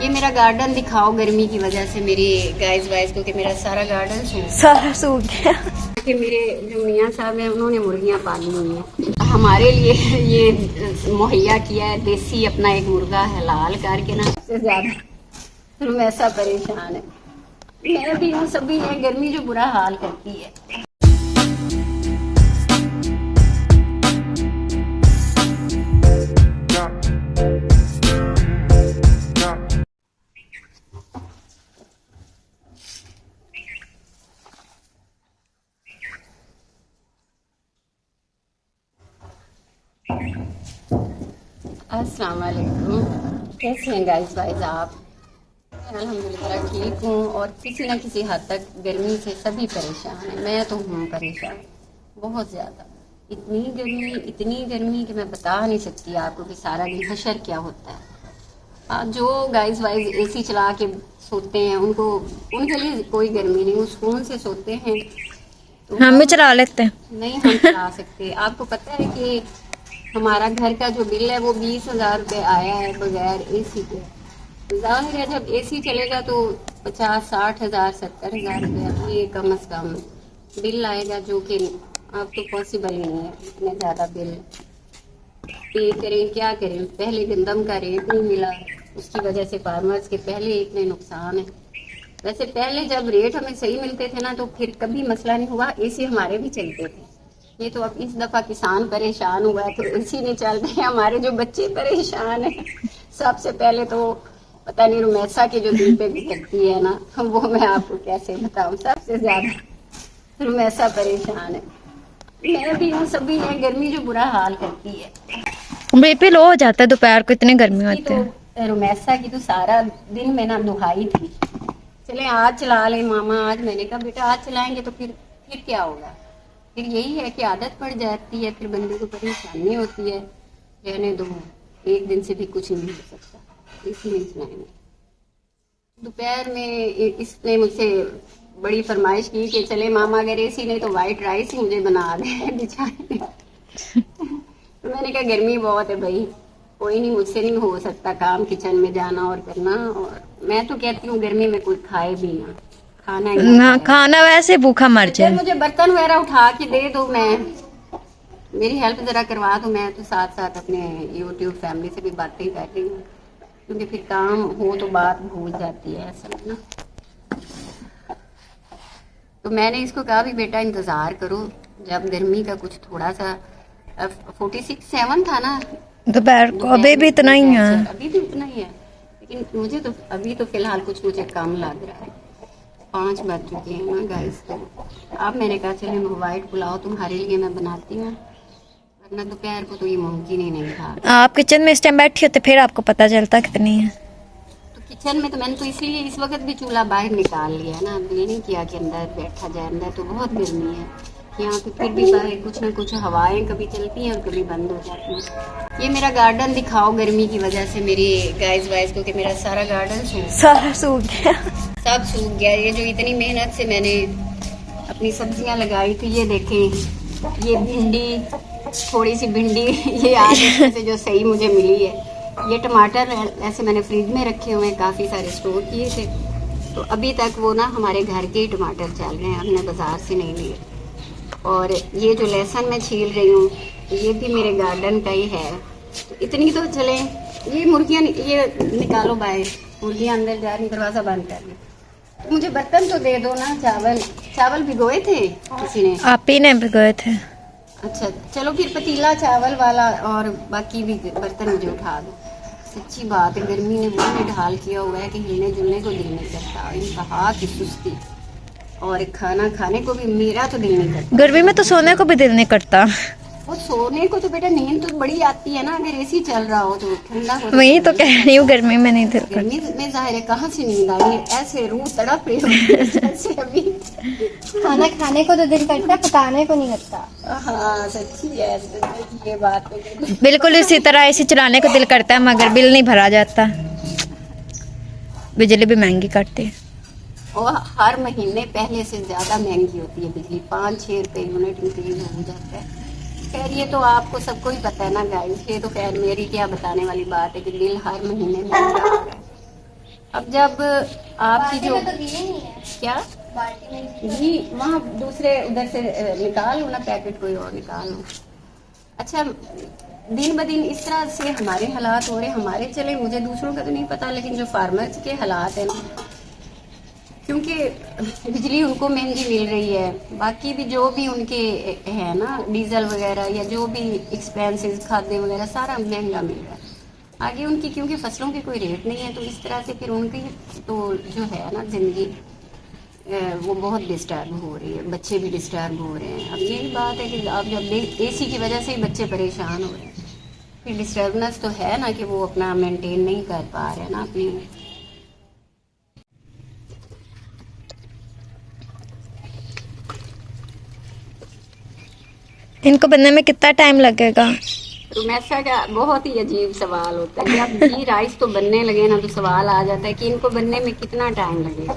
ये मेरा गार्डन दिखाओ गर्मी की वजह से मेरी गाइस वाइस को कि मेरा सारा गार्डन सारा सूख गया। कि मेरे जो मियाँ साहब हैं उन्होंने मुर्गियाँ पाली हुई हैं, हमारे लिए ये मुहैया किया है देसी अपना एक मुर्गा हलाल करके ना। सबसे ज्यादा हम ऐसा परेशान है, मैं भी हूँ, सभी है, गर्मी जो बुरा हाल करती है। अस्सलाम वालेकुम, कैसे हैं गाइस वाइज आप? अल्हम्दुलिल्लाह ठीक हूँ, और किसी न किसी हद तक गर्मी से सभी परेशान हैं। मैं तो हूँ परेशान बहुत ज़्यादा। इतनी गर्मी कि मैं बता नहीं सकती आपको कि सारा दिन हशर क्या होता है। जो गाइस वाइज एसी चला के सोते हैं उनके लिए कोई गर्मी नहीं, वो सुकून से सोते हैं। तो हम भी चला लेते हैं। नहीं, हम चला सकते। आपको पता है कि हमारा घर का जो बिल है वो 20,000 रुपये आया है बगैर एसी के। जाहिर है जब एसी चलेगा तो 50-60 हज़ार 70 हज़ार रुपये ये कम से कम बिल आएगा, जो कि अब तो पॉसिबल ही नहीं है इतने ज़्यादा बिल पे करें। क्या करें, पहले गंदम का रेट नहीं मिला, उसकी वजह से फार्मर्स के पहले इतने नुकसान है। वैसे पहले जब रेट हमें सही मिलते थे ना तो फिर कभी मसला नहीं हुआ, एसी हमारे भी चलते थे। ये तो अब इस दफा किसान परेशान हुआ है तो एसी नहीं चल रहे, हमारे जो बच्चे परेशान हैं। सबसे पहले तो पता नहीं रुमैसा के जो दिल पे भी करती है ना, वो मैं आपको कैसे बताऊं। सबसे ज्यादा रुमैसा परेशान है, मैं भी हूँ, सभी है, गर्मी जो बुरा हाल करती है। बीपी लो हो जाता है दोपहर को, इतनी गर्मी होती है। तो रुमैसा की तो सारा दिन में ना दुहाई थी, चले आज चला ले मामा आज। मैंने कहा बेटा आज चलाएंगे तो फिर क्या होगा, फिर यही है कि आदत पड़ जाती है, फिर बंदे को परेशानी होती है। रहने दो, एक दिन से भी कुछ नहीं हो सकता, इसी नहीं सुनाएंगे। दोपहर में इसने मुझसे बड़ी फरमाइश की कि चले मामा अगर एसी नहीं तो वाइट राइस ही मुझे बना दे बिचारे। तो मैंने कहा गर्मी बहुत है भाई, कोई नहीं, मुझसे नहीं हो सकता काम किचन में जाना और करना। और मैं तो कहती हूँ गर्मी में कोई खाए भी ना, खाना ही ना खाए। खाना वैसे भूखा मर जाए। मुझे बर्तन वगैरह उठा के दे दो, मैं मेरी हेल्प जरा करवा दो। मैं तो साथ साथ अपने यूट्यूब फैमिली से भी बातें कर रही हूँ, क्योंकि फिर काम हो तो बात भूल जाती है असल में ना। तो मैंने इसको कहा भी बेटा इंतजार करो, जब गर्मी का कुछ थोड़ा सा 46-7 था ना दोपहर को, अभी भी इतना ही है। अभी भी इतना ही है, लेकिन मुझे तो अभी तो फिलहाल कुछ मुझे कम लग रहा है। 5 बज चुके हैं ना गाइस। तो अब मैंने कहा चले वाइट पुलाव तुम्हारे लिए मैं बनाती हूँ, वरना दोपहर को तो ये मुमकिन ही नहीं था। आप किचन में इस टाइम बैठी होते फिर आपको पता चलता कितनी है। तो किचन में तो मैंने तो इसलिए इस वक्त भी चूल्हा बाहर निकाल लिया ना, ये नहीं किया कि अंदर बैठा जाए। अंदर तो बहुत गर्मी है यहाँ पे, फिर भी बाहर कुछ ना कुछ हवाएं कभी चलती हैं और कभी बंद हो जाती हैं। ये मेरा गार्डन दिखाओ गर्मी की वजह से मेरी गाइस वाइस को कि मेरा सारा गार्डन सारा सूख गया। सब सूख गया। ये जो इतनी मेहनत से मैंने अपनी सब्जियां लगाई थी, ये देखें, ये भिंडी, थोड़ी सी भिंडी ये आज से जो सही मुझे मिली है। ये टमाटर ऐसे मैंने फ्रिज में रखे हुए हैं, काफ़ी सारे स्टोर किए थे, तो अभी तक वो ना हमारे घर के ही टमाटर चल रहे हैं, हमने बाजार से नहीं लिए। और ये जो लहसुन मैं छील रही हूँ ये भी मेरे गार्डन का ही है। तो इतनी तो चले, ये मुर्गियाँ ये निकालो बाहर, मुर्गियाँ अंदर जा रही, दरवाज़ा बंद कर ली। तो मुझे बर्तन तो दे दो ना। चावल भिगोए थे किसी ने? आप ही ने भिगोए थे। अच्छा चलो फिर पतीला चावल वाला और बाकी भी बर्तन मुझे उठा दो। सच्ची बात है, गर्मी ने वो भी ढाल किया हुआ है कि हिलने जुलने को दिल नहीं करता, इंतहा की सुस्ती, और खाना खाने को भी मेरा तो दिल नहीं करता। गर्मी में तो सोने को भी दिल नहीं करता। वो सोने को तो बेटा नींद तो बड़ी आती है ना, अगर एसी चल रहा हो तो ठंडा हो। वही तो कह रही हूँ, गर्मी में नहीं दिल करता। गर्मी में जाहिर है कहाँ से नींद आई, ऐसे रूह तड़प रही होती है जैसे अभी। खाना खाने को तो दिल करता, पकाने को नहीं करता। हाँ सच्ची है ये बात तो। बिल्कुल इसी तरह एसी चलाने को दिल करता है, मगर बिल नहीं भरा जाता, बिजली भी महंगी काटती है। और हर महीने पहले से ज्यादा महंगी होती है बिजली, 5-6 रुपए यूनिट इंक्रीज हो जाता है। खैर ये तो आपको सबको ही पता है ना गाइस, ये तो खैर मेरी क्या बताने वाली बात है कि बिल हर महीने महंगा हो रहा है। अब जब आपकी जो तो दिए नहीं है क्या बाल्टी में। जी वहाँ दूसरे उधर से निकाल लो ना, पैकेट कोई और निकाल लो। अच्छा, दिन ब दिन इस तरह से हमारे हालात हो रहे, हमारे चले, मुझे दूसरों का तो नहीं पता, लेकिन जो फार्मर्स के हालात हैं ना, क्योंकि बिजली उनको महंगी मिल रही है, बाकी भी जो भी उनके है ना डीजल वगैरह या जो भी एक्सपेंसेस खाद्य वगैरह सारा महंगा मिल रहा है। आगे उनकी क्योंकि फसलों के कोई रेट नहीं है, तो इस तरह से फिर उनकी तो जो है ना जिंदगी वो बहुत डिस्टर्ब हो रही है, बच्चे भी डिस्टर्ब हो रहे हैं। अब यही बात है कि अब जब एसी की वजह से ही बच्चे परेशान हो रहे हैं, फिर डिस्टर्बनेस तो है ना कि वो अपना मेंटेन नहीं कर पा रहे हैं ना अपनी। इनको बनने में कितना टाइम लगेगा? रुमैसा का बहुत ही अजीब सवाल होता है। जब घी राइस तो बनने लगे ना, तो सवाल आ जाता है कि इनको बनने में कितना टाइम लगेगा।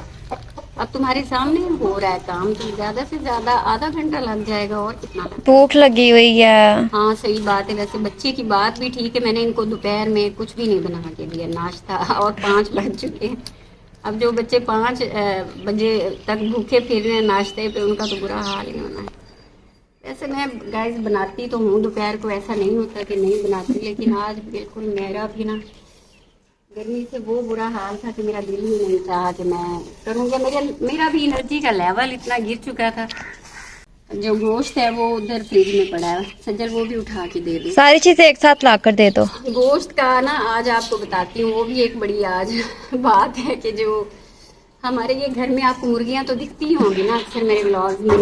अब तुम्हारे सामने हो रहा है काम, तो ज्यादा से ज्यादा आधा घंटा लग जाएगा, और कितना लगेगा। भूख लगी हुई है। हाँ सही बात है। वैसे बच्चे की बात भी ठीक है, मैंने इनको दोपहर में कुछ भी नहीं बना के दिया नाश्ता, और 5 बज चुके हैं। अब जो बच्चे 5 बजे तक भूखे फिर रहे हैं नाश्ते पे, उनका तो बुरा हाल ही होना है। वैसे मैं गाइस बनाती तो हूँ दोपहर को, ऐसा नहीं होता कि नहीं बनाती, लेकिन आज बिल्कुल मेरा भी ना गर्मी से वो बुरा हाल था कि मेरा दिल ही नहीं चाहा कि मैं करूँगी। मेरा भी एनर्जी का लेवल इतना गिर चुका था। जो गोश्त है वो उधर फ्रिज में पड़ा है, सज्जल वो भी उठा के दे दो। सारी चीजें एक साथ ला कर दे दो। गोश्त का ना आज आपको बताती हूँ, वो भी एक बड़ी आज बात है कि जो हमारे ये घर में आपको मुर्गियां तो दिखती होंगी ना अक्सर मेरे व्लॉग में।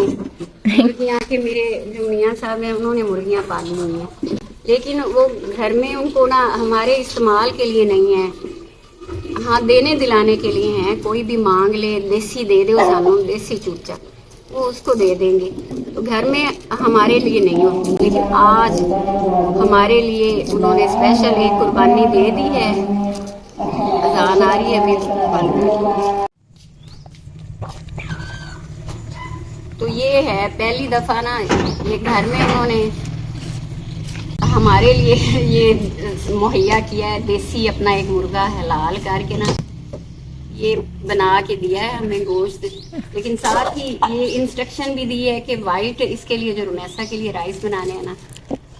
मुर्गियां के मेरे जो मियाँ साहब हैं उन्होंने मुर्गियां पाली हुई हैं, लेकिन वो घर में उनको ना हमारे इस्तेमाल के लिए नहीं है, हाँ देने दिलाने के लिए हैं। कोई भी मांग ले, देसी दे दो सानू, देसी चूचा, वो उसको दे देंगे। तो घर में हमारे लिए नहीं होती, लेकिन आज हमारे लिए उन्होंने स्पेशल एक कुर्बानी दे दी है। अजान आ रही है अभी। तो ये है पहली दफा ना ये घर में उन्होंने हमारे लिए ये मुहैया किया है, देसी अपना एक मुर्गा हलाल करके ना ये बना के दिया है हमें गोश्त। लेकिन साथ ही ये इंस्ट्रक्शन भी दी है कि वाइट इसके लिए जो रुमैसा के लिए राइस बनाने हैं ना,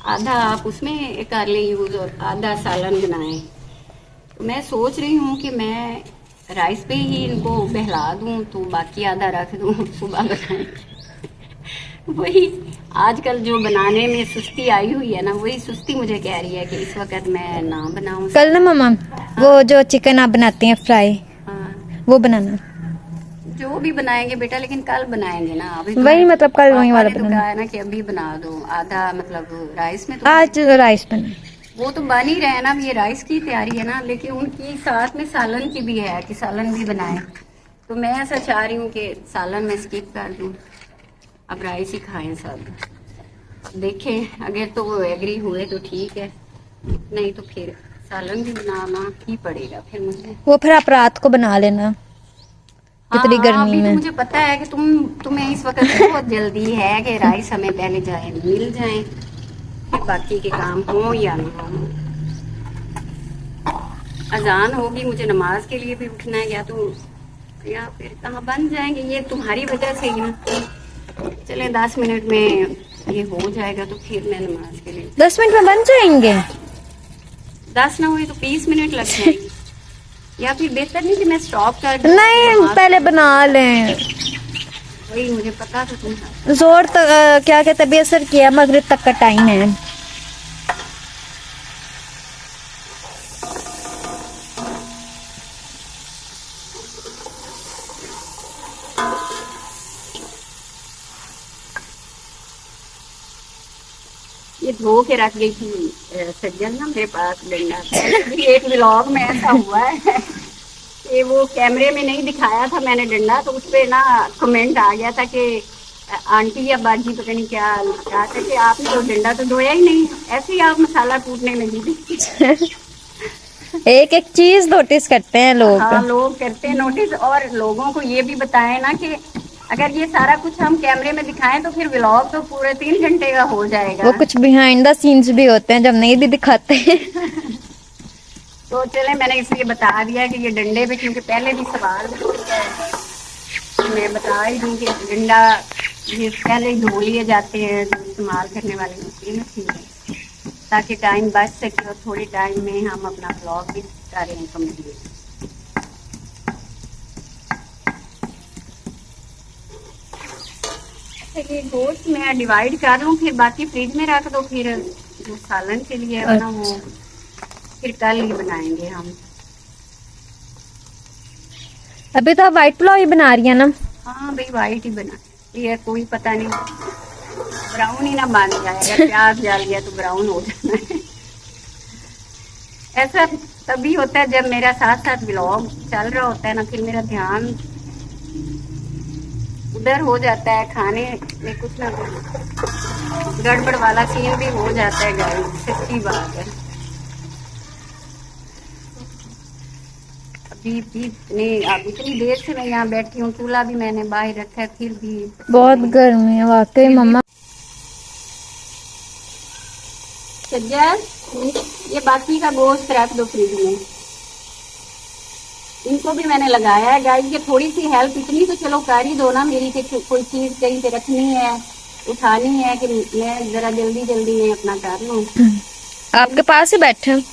आधा आप उसमें कर लें यूज और आधा सालन बनाएं। तो मैं सोच रही हूँ कि मैं राइस पे ही इनको बहला दूं, तो बाकी आधा रख दूं, सुबह बनाएंगे। वही आजकल जो बनाने में सुस्ती आई हुई है ना, वही सुस्ती मुझे कह रही है कि इस वक्त मैं ना बनाऊं। कल ना मम्मा वो जो चिकन आप बनाती हैं फ्राई, हाँ, वो बनाना। जो भी बनाएंगे बेटा, लेकिन कल बनाएंगे ना। अभी वही मतलब कल वही वाला तो बनाना। कहा है ना कि अभी बना दो आधा, मतलब राइस में तो आज राइस बना। वो तो बन ही रहे हैं ना, ये राइस की तैयारी है ना, लेकिन उनकी साथ में सालन की भी है कि सालन भी बनाए। तो मैं ऐसा चाह रही हूँ कि सालन में स्किप कर दूँ, अब राइस ही खाएं सब। देखें अगर तो वो एग्री हुए तो ठीक है, नहीं तो फिर सालन भी बनाना ही पड़ेगा फिर मुझे। वो फिर आप रात को बना लेना इतनी हाँ, गर्मी अभी में। तो मुझे पता है कि तुम्हें इस वक्त बहुत जल्दी है कि राइस हमें पहले जाए मिल जाए, फिर बाकी के काम हो या ना हो। अजान होगी, मुझे नमाज के लिए भी उठना है, या फिर कहाँ बन जाएंगे। ये तुम्हारी वजह से ही ना। चले 10 मिनट में ये हो जाएगा, तो फिर मैं नमाज के लिए 10 मिनट में बन जाएंगे। 10 ना हुए तो 20 मिनट लग जाएंगे। या फिर बेहतर नहीं कि मैं स्टॉप कर दूं? नहीं पहले बना लें। वही मुझे पता था तुम्हारा। जोर तक क्या कहते हैं असर किया, मगरिब तक का टाइम है। ये धो के रख गई थी सज्जल ना मेरे पास डंडा। एक व्लॉग में ऐसा हुआ है कि वो कैमरे में नहीं दिखाया था मैंने डंडा, तो उस पे ना कमेंट आ गया था कि आंटी या बाजी पता नहीं क्या कहा था कि आपने तो डंडा तो धोया ही नहीं, ऐसे ही आप मसाला कूटने में लगी थी। एक एक चीज नोटिस करते हैं लोग। हाँ लोग करते हैं नोटिस, और लोगों को ये भी बताएं ना कि अगर ये सारा कुछ हम कैमरे में दिखाएं तो फिर व्लॉग तो पूरे 3 घंटे का हो जाएगा। वो कुछ बिहाइंड द सीन्स भी होते हैं जब नहीं भी दिखाते हैं। तो चले मैंने इसलिए बता दिया कि ये डंडे पे, क्योंकि पहले भी सवाल पूछा है, तो मैं बता ही दूँ कि डंडा ये पहले ही धो लिए जाते हैं जो इस्तेमाल करने वाली मशीन होती है, ताकि टाइम बच सके और थोड़े टाइम में हम अपना ब्लॉग भी करें कंप्लीट। ये गोश्त मैं डिवाइड कर लूँ, फिर बाकी फ्रिज में रख दो, फिर जो सालन के लिए है ना वो फिर कल ही बनाएंगे हम। अभी तो आप व्हाइट पुलाव ही बना रही है ना? हाँ भाई वाइट ही बना, ये कोई पता नहीं ब्राउन ही ना बन जाएगा, प्याज डाल दिया तो ब्राउन हो जाना है। ऐसा तभी होता है जब मेरा साथ साथ व्लॉग चल रहा होता है ना, फिर मेरा ध्यान उधर हो जाता है, खाने में कुछ ना कुछ गड़बड़ वाला सीन भी हो जाता है गाइस, सच्ची बात है। अब इतनी देर से मैं यहाँ बैठी हूँ, चूल्हा भी मैंने बाहर रखा है, फिर भी बहुत गर्मी है वाकई मम्मा। सज्जद, ये बाकी का गोश्त रख दो फ्रिज में, इनको भी मैंने लगाया है गाइस। ये थोड़ी सी हेल्प इतनी तो चलो कर ही दो ना मेरी, कि कोई चीज कहीं पे रखनी है, उठानी है, कि मैं जरा जल्दी जल्दी में अपना कर लूँ। आपके पास ही बैठे हैं।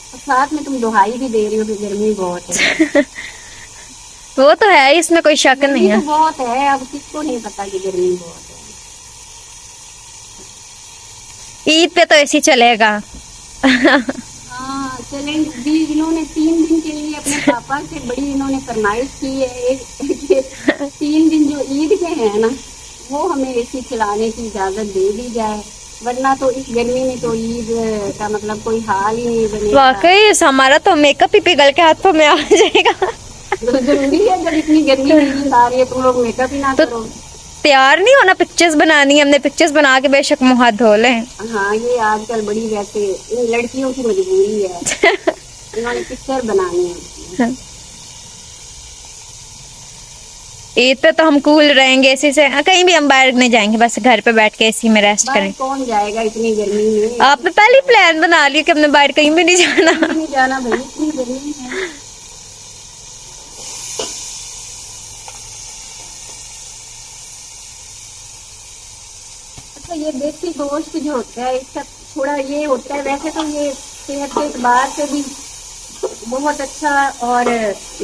साथ में तुम दुहाई भी दे रही हो कि गर्मी बहुत है। वो तो है, इसमें कोई शक नहीं गर्मी है। तो बहुत है, अब किसको नहीं पता कि गर्मी बहुत है। ईद पे तो ऐसे ही चलेगा। हाँ चलें भी, इन्होंने 3 दिन के लिए अपने पापा से बड़ी इन्होंने फरमाइश की है, 3 दिन जो ईद के हैं ना वो हमें एसी चलाने की इजाजत दे दी जाए, वरना तो इस गर्मी में तो ईद का मतलब कोई हाल ही नहीं बनेगा। वाकई हमारा तो मेकअप ही पिघल के हाथों में आ जाएगा। तो जरूरी है जब इतनी गर्मी में ईद आ रही है तुम लोग मेकअप ही ना तो करो। तैयार नहीं होना, पिक्चर्स बनानी है हमने, पिक्चर्स बना के बेशक मुंह हाथ धो लें। हाँ ये आजकल बड़ी वैसे इन लड़कियों की मजबूरी है, इन्होंने पिक्चर बनानी है। ईद पे तो हम कूल रहेंगे, इसी से कहीं भी हम बाहर नहीं जाएंगे, बस घर पे बैठ के इसी में रेस्ट बाहर करें। कौन जाएगा इतनी गर्मी में? आपने पहले प्लान बना लिया कि हमने बाहर कहीं भी नहीं जाना। कहीं नहीं जाना भाई, इतनी गर्मी है। अच्छा ये देसी गोश्त जो होता है इसका थोड़ा ये होता है, वैसे तो ये सेहत के एतबार से भी बहुत अच्छा और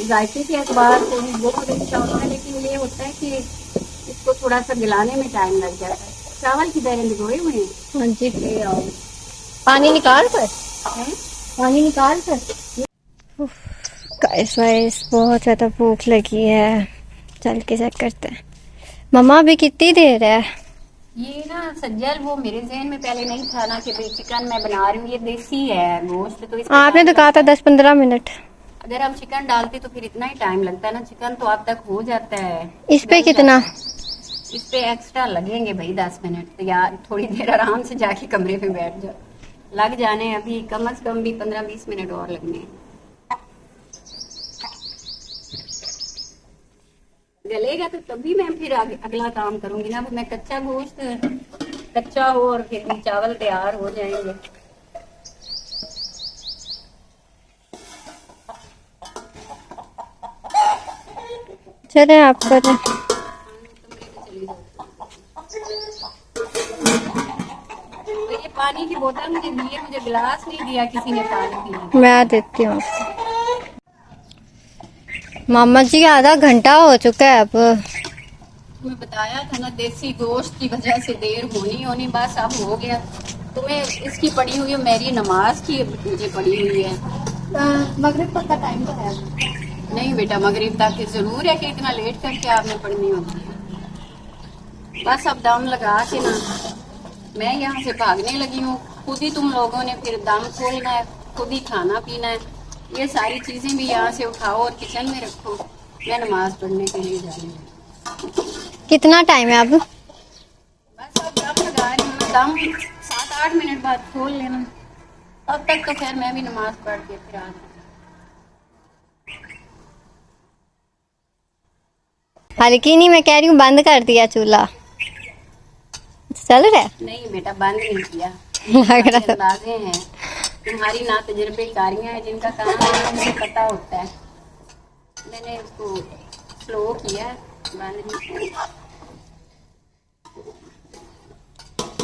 जायके के एतबार से भी बहुत अच्छा होता है, लेकिन ये होता है कि इसको थोड़ा सा गलाने में टाइम लग जाता है। चावल की दालें भिगोए हुए हैं, हाँ जी, ले आओ। पानी निकाल कर, हैं? पानी निकाल कर। गाइस वाइस बहुत ज्यादा भूख लगी है, चल के चेक करते हैं। मम्मा अभी कितनी देर है? ये ना सज्जल वो मेरे जहन में पहले नहीं था ना कि भाई चिकन मैं बना रही हूँ, ये देसी है गोश्त, तो इसमें आपने तो कहा था 10-15 मिनट। अगर हम चिकन डालते तो फिर इतना ही टाइम लगता है ना, चिकन तो अब तक हो जाता है। इस पे कितना? इस पे एक्स्ट्रा लगेंगे भाई 10 मिनट, तो यार थोड़ी देर आराम से जाके कमरे में बैठ जाओ, लग जाने अभी कम से कम भी 15-20 मिनट और लगने हैं। गलेगा तो तभी मैं फिर अगला काम करूंगी ना, मैं कच्चा गोश्त कच्चा हो और फिर भी चावल तैयार हो जाएंगे। चले आप करें। तो ये पानी की बोतल मुझे दिए, मुझे गिलास नहीं दिया किसी ने पानी पीने। मैं देती हूँ। मामा जी आधा घंटा हो चुका है अब। तुम्हें बताया था ना देसी गोश्त की वजह से देर होनी बस अब हो गया। तुम्हें इसकी पड़ी हुई है, मेरी नमाज की मुझे पड़ी हुई है। मगरिब तक का टाइम तो है नहीं बेटा, मगरिब तक जरूर है कि इतना लेट करके आपने पढ़नी होती है। बस अब दम लगा के ना मैं यहाँ से भागने लगी हूँ, खुद ही तुम लोगों ने फिर दम खोलना है, खुद ही खाना पीना है, ये सारी चीजें भी यहाँ से उठाओ और किचन में रखो। मैं नमाज पढ़ने के लिए जा रही हूँ। कितना टाइम है अब? बस अब दम लगा रही हूँ, दम 7-8 मिनट बाद खोल लेना, तब तक तो खैर मैं भी नमाज पढ़ के फिर आ जाऊँ। हल्की नहीं, मैं कह रही हूँ बंद कर दिया चूल्हा। चल रहा है? नहीं बेटा बंद नहीं किया, लग रहा था। अंदाजे हैं तुम्हारी ना तजुर्बेकारियाँ हैं जिनका काम है मुझे पता होता है। मैंने उसको स्लो किया, बंद नहीं किया।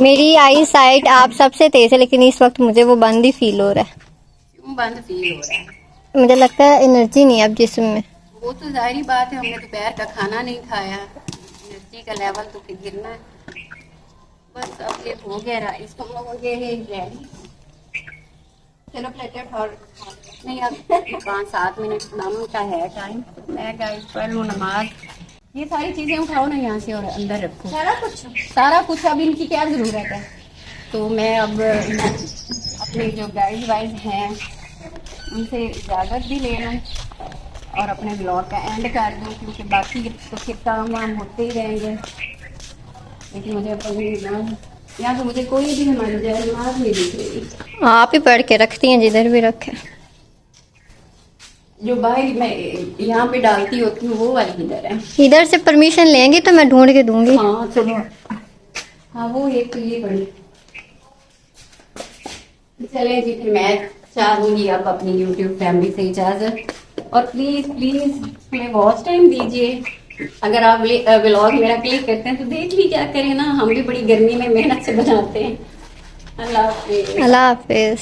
मेरी आई साइट आप सबसे तेज है, लेकिन इस वक्त मुझे वो बंद ही फील हो रहा है। क्यों बंद फील हो रहा है? मुझे लगता है एनर्जी नहीं है अब जिस्म में। वो तो जाहिर बात है, हमने दोपहर का खाना नहीं खाया, एनर्जी का लेवल तो फिर गिरना है। बस अब ये हो गया राइस हम लोगों के रेडी। चलो प्लेटेड और नहीं, अब 5-7 मिनट नम का है टाइम। मैं गाइस पढ़ लूँ नमाज। ये सारी चीजें उठाओ ना यहाँ से और अंदर रखो, सारा कुछ। अब इनकी क्या जरूरत है? तो मैं अब अपने जो गाइड वाइज हैं उनसे इजाज़त भी ले लूँ और अपने ब्लॉग का एंड कर दूँ, क्योंकि बाकी तो फिर काम वाम होते ही रहेंगे। लेकिन मुझे अपनी यहाँ तो मुझे कोई भी हमारी नमाज नहीं दिख रही। आप ही पढ़ के रखती हैं जिधर भी रखे। जो बाहर मैं यहाँ पे डालती होती हूँ वो वाली किधर है? इधर से परमिशन लेंगी तो मैं ढूंढ के दूंगी। हाँ चलो, हाँ वो एक तो ये बड़ी। चले जी, फिर मैं चाहूंगी अब अपनी YouTube फैमिली से इजाजत। और प्लीज प्लीज हमें वॉच टाइम दीजिए। अगर आप व्लॉग मेरा क्लिक करते हैं तो देख ली क्या करें ना, हम भी बड़ी गर्मी में मेहनत से बनाते हैं। अल्लाह हाफिज। अल्लाह हाफिज।